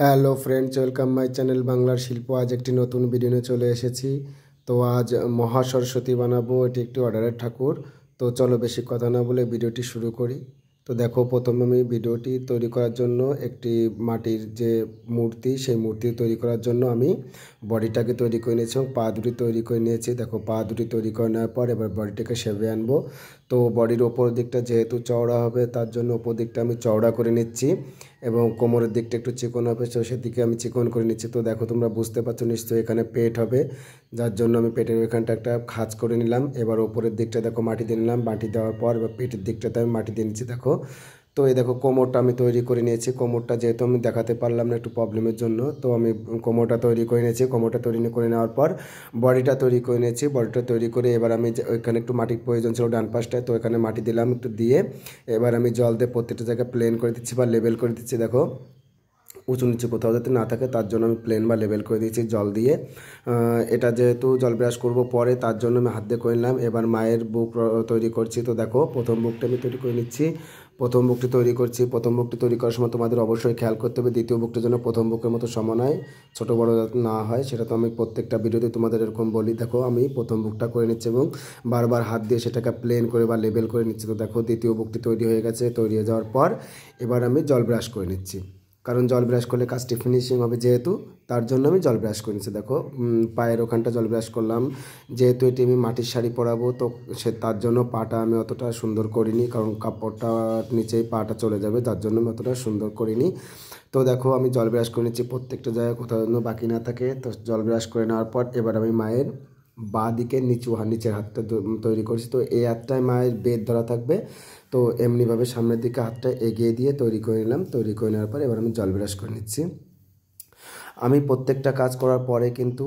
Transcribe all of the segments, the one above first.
Hello friends, welcome my channel বাংলার শিল্প। আজ একটি নতুন ভিডিও নিয়ে চলে এসেছি। তো আজ মহাসরস্বতী বানাবো, এটি একটি অর্ডারের ঠাকুর। তো চলো বেশি কথা না বলে ভিডিওটি শুরু করি। তো দেখো, প্রথমে আমি ভিডিওটি তৈরি করার জন্য একটি মাটির যে মূর্তি, সেই মূর্তি তৈরি করার জন্য আমি বডিটাকে তৈরি করে নিয়েছি এবং পা দুটি তৈরি করে নিয়েছি। দেখো, পা দুটি তৈরি করে নেওয়ার পর এবার বডিটাকে সেবে আনবো। তো বডির ওপর দিকটা যেহেতু চওড়া হবে, তার জন্য ওপর দিকটা আমি চওড়া করে নিচ্ছি এবং কোমরের দিকটা একটু চিকন হবে, তো সেদিকে আমি চিকন করে নিচ্ছি। তো দেখো, তোমরা বুঝতে পারছো নিশ্চয়ই এখানে পেট হবে, যার জন্য আমি পেটের ওইখানটা একটা খাঁজ করে নিলাম। এবার ওপরের দিকটা দেখো মাটি দিয়ে নিলাম, মাটি দেওয়ার পর এবার পেটের দিকটাতে আমি মাটি দিয়ে নিচ্ছি। দেখো, তো এই দেখো কোমরটা আমি তৈরি করে নিয়েছি। কোমরটা যেহেতু আমি দেখাতে পারলাম না একটু প্রবলেমের জন্য, তো আমি কোমরটা তৈরি করে নিয়েছি। কোমরটা তৈরি করে নেওয়ার পর বডিটা তৈরি করে নিয়েছি। বডিটা তৈরি করে এবার আমি ওইখানে একটু মাটির প্রয়োজন ছিল ডান পাশটায়, তো এখানে মাটি দিলাম একটু দিয়ে এবার আমি জল দিয়ে প্রত্যেকটা জায়গায় প্লেন করে দিচ্ছি বা লেবেল করে দিচ্ছি। দেখো, উঁচু নিচু কোথাও যাতে না থাকে তার জন্য আমি প্লেন বা লেবেল করে দিয়েছি জল দিয়ে। এটা যেহেতু জল ব্রাশ করব পরে, তার জন্য আমি হাত দিয়ে করে নিলাম। এবার মায়ের বুক তৈরি করছি। তো দেখো, প্রথম বুকটা আমি তৈরি করে নিচ্ছি। প্রথম বুকটি তৈরি করছি। প্রথম বুকটি তৈরি করার সময় তোমাদের অবশ্যই খেয়াল করতে হবে দ্বিতীয় বুকটির জন্য প্রথম বুকের মতো সমান হয়, ছোটো বড়ো যাতে না হয়। সেটা তো আমি প্রত্যেকটা ভিডিওতে তোমাদের এরকম বলি। দেখো, আমি প্রথম বুকটা করে নিচ্ছি এবং বারবার হাত দিয়ে সেটাকে প্লেন করে বা লেবেল করে নিচ্ছি। তো দেখো, দ্বিতীয় বুকটি তৈরি হয়ে গেছে। তৈরি হয়ে যাওয়ার পর এবার আমি জল ব্রাশ করে নিচ্ছি, কারণ জল ব্রাশ করলে কাজটি ফিনিশিং হবে যেহেতু, তার জন্য আমি জল ব্রাশ করে নিচ্ছি। দেখো, পায়ের ওখানটা জল ব্রাশ করলাম। যেহেতু এটি আমি মাটির শাড়ি পরাবো, তো তার জন্য পাটা আমি অতটা সুন্দর করিনি, কারণ কাপড়টা নিচেই পাটা চলে যাবে, যার জন্য আমি অতটা সুন্দর করিনি। তো দেখো, আমি জল ব্রাশ করে নিচ্ছি প্রত্যেকটা জায়গায়, কোথাও যেন বাকি না থাকে। তো জল ব্রাশ করে নেওয়ার পর এবার আমি মায়ের বাঁ দিকে নিচের হাতটা তৈরি করছি। তো এই হাতটায় মায়ের বেদ ধরা থাকবে। তো এমনিভাবে সামনের দিকে হাতটা এগিয়ে দিয়ে তৈরি করে নিলাম। তৈরি করে নেওয়ার পর এবার আমি জল ব্রাশ করে নিচ্ছি। আমি প্রত্যেকটা কাজ করার পরে কিন্তু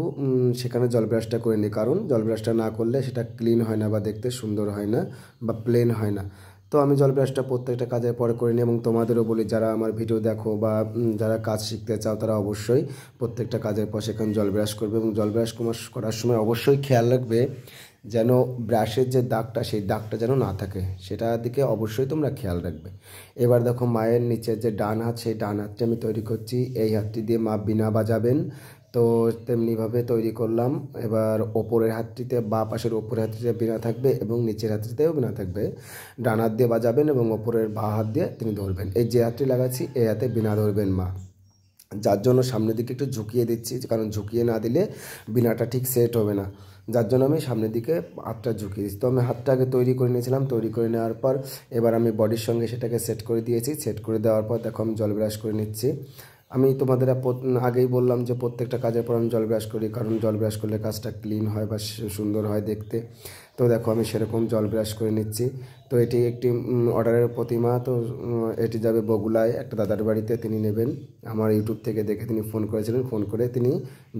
সেখানে জল ব্রাশটা করে নিই, কারণ জল ব্রাশটা না করলে সেটা ক্লিন হয় না বা দেখতে সুন্দর হয় না বা প্লেন হয় না। তো আমি জল ব্রাশটা প্রত্যেকটা কাজের পরে করে নিই এবং তোমাদেরও বলি, যারা আমার ভিডিও দেখো বা যারা কাজ শিখতে চাও, তারা অবশ্যই প্রত্যেকটা কাজের পর সেখানে জল ব্রাশ করবে এবং জল ব্রাশ করার সময় অবশ্যই খেয়াল রাখবে যেন ব্রাশের যে দাগটা, সেই দাগটা যেন না থাকে, সেটার দিকে অবশ্যই তোমরা খেয়াল রাখবে। এবার দেখো, মায়ের নিচের যে ডান হাত, সেই ডান হাতটি আমি তৈরি করছি। এই হাতটি দিয়ে মা বীণা বাজাবেন, তো তেমনিভাবে তৈরি করলাম। এবার ওপরের হাতটিতে, বাঁ পাশের ওপরের হাতটিতে বীণা থাকবে এবং নিচের হাতটিতেও বীণা থাকবে। ডান হাত দিয়ে বাজাবেন এবং ওপরের বাঁ হাত দিয়ে তিনি ধরবেন। এই যে হাতটি লাগাচ্ছি, এই হাতে বীণা ধরবেন মা, যার জন্য সামনের দিকে একটু ঝুঁকিয়ে দিচ্ছি, কারণ ঝুঁকিয়ে না দিলে বীণাটা ঠিক সেট হবে না, যার জন্য আমি সামনের দিকে হাতটা ঝুঁকিয়ে দিচ্ছি। তো আমি হাতটা আগে তৈরি করে নিয়েছিলাম। তৈরি করে নেওয়ার পর এবার আমি বডির সঙ্গে সেটাকে সেট করে দিয়েছি। সেট করে দেওয়ার পর দেখো, আমি জল ব্রাশ করে নিচ্ছি। আমি তোমাদের আগেই বললাম যে প্রত্যেকটা কাজের পর আমি জল ব্রাশ করি, কারণ জল ব্রাশ করলে কাজটা ক্লিন হয় বা সুন্দর হয় দেখতে। তো দেখো, আমি সেরকম জল ব্রাশ করে নিচ্ছি। তো এটি একটি অর্ডারের প্রতিমা। তো এটি যাবে বগুলায় একটা দাদার বাড়িতে, তিনি নেবেন। আমার ইউটিউব থেকে দেখে তিনি ফোন করেছিলেন, ফোন করে তিনি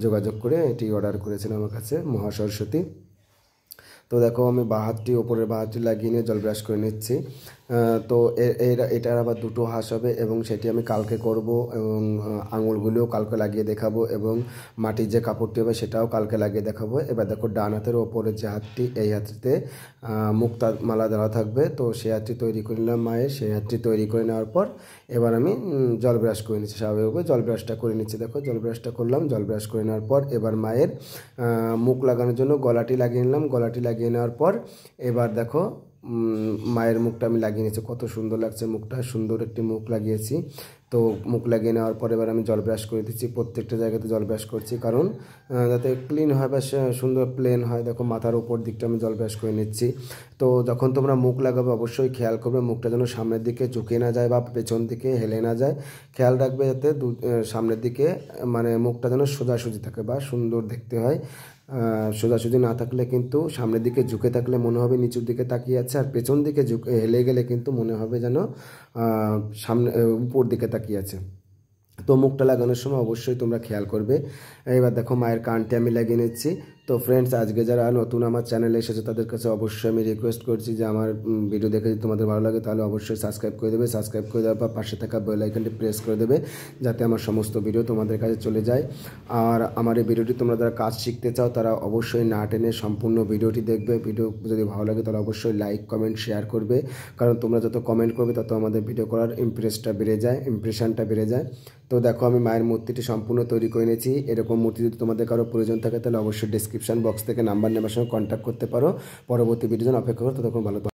যোগাযোগ করে এটি অর্ডার করেছেন আমার কাছে, মহাসরস্বতী। তো দেখো, আমি বাঁ হাতটি ওপরের বাঁ হাতটি লাগিয়ে নিয়ে জল ব্রাশ করে নিচ্ছি। তো এটার আবার দুটো হাঁস হবে এবং সেটি আমি কালকে করব এবং আঙুলগুলিও কালকে লাগিয়ে দেখাবো এবং মাটির যে কাপড়টি হবে সেটাও কালকে লাগিয়ে দেখাবো। এবার দেখো, ডান হাতের ওপরের যে হাতটি, এই হাতটিতে মুক্তা মালা দেওয়া থাকবে। তো সেই হাতটি তৈরি করে নিলাম মায়ের। সেই হাতটি তৈরি করে নেওয়ার পর এবার আমি জল ব্রাশ করে নিচ্ছি। স্বাভাবিকভাবে জল ব্রাশটা করে নিচ্ছি। দেখো, জল ব্রাশটা করলাম। জল ব্রাশ করে নেওয়ার পর এবার মায়ের মুখ লাগানোর জন্য গলাটি লাগিয়ে নিলাম। গলাটি লাগিয়ে নেওয়ার পর এবার দেখো, মায়ের মুখটা আমি লাগিয়ে নিয়েছি। কত সুন্দর লাগছে মুখটা, সুন্দর একটি মুখ লাগিয়েছি। তো মুখ লাগিয়ে নেওয়ার পর এবার আমি জল ব্রাশ করে দিচ্ছি। প্রত্যেকটা জায়গাতে জল ব্রাশ করছি, কারণ যাতে ক্লিন হয় বা সুন্দর প্লেন হয়। দেখো, মাথার উপর দিকটা আমি জল ব্রাশ করে নিচ্ছি। তো যখন তোমরা মুখ লাগাবে অবশ্যই খেয়াল করবে মুখটা যেন সামনের দিকে ঝুঁকে না যায় বা পেছন দিকে হেলে না যায়। খেয়াল রাখবে যাতে সামনের দিকে, মানে মুখটা যেন সোজাসুজি থাকে বা সুন্দর দেখতে হয়। সোজাসুজি না থাকলে কিন্তু, সামনের দিকে ঝুঁকে থাকলে মনে হবে নিচুর দিকে তাকিয়ে আছে, আর পেছন দিকে হেলে গেলে কিন্তু মনে হবে যেন সামনে উপর দিকে তাকিয়ে আছে। তো মুখটা লাগানোর সময় অবশ্যই তোমরা খেয়াল করবে। এবার দেখো, মায়ের কানটি আমি লাগিয়ে নিচ্ছি। তো ফ্রেন্ডস, আজকে যারা নতুন আমার চ্যানেলে এসেছে তাদের কাছে অবশ্যই আমি রিকোয়েস্ট করছি যে আমার ভিডিও দেখে যদি তোমাদের ভালো লাগে তাহলে অবশ্যই সাবস্ক্রাইব করে দেবে। সাবস্ক্রাইব করে দেওয়ার পর পাশে থাকা বেল আইকনটি প্রেস করে দেবে যাতে আমার সমস্ত ভিডিও তোমাদের কাছে চলে যায়। আর আমার এই ভিডিওটি তোমরা যারা কাজ শিখতে চাও তারা অবশ্যই না টেনে সম্পূর্ণ ভিডিওটি দেখবে। ভিডিও যদি ভালো লাগে তাহলে অবশ্যই লাইক, কমেন্ট, শেয়ার করবে, কারণ তোমরা যত কমেন্ট করবে তত আমাদের ভিডিও করার ইমপ্রেশনটা বেড়ে যায়। তো দেখো, আমি মায়ের মূর্তিটি সম্পূর্ণ তৈরি করে নিয়েছি। এরকম মূর্তি যদি তোমাদের কারো প্রয়োজন থাকে তাহলে অবশ্যই ডেসক্রিপশন বক্স থেকে নাম্বার নেওয়ার সঙ্গে কন্ট্যাক্ট করতে পারো। পরবর্তী ভিডিওর জন্য অপেক্ষা করো, ততক্ষণ ভালো।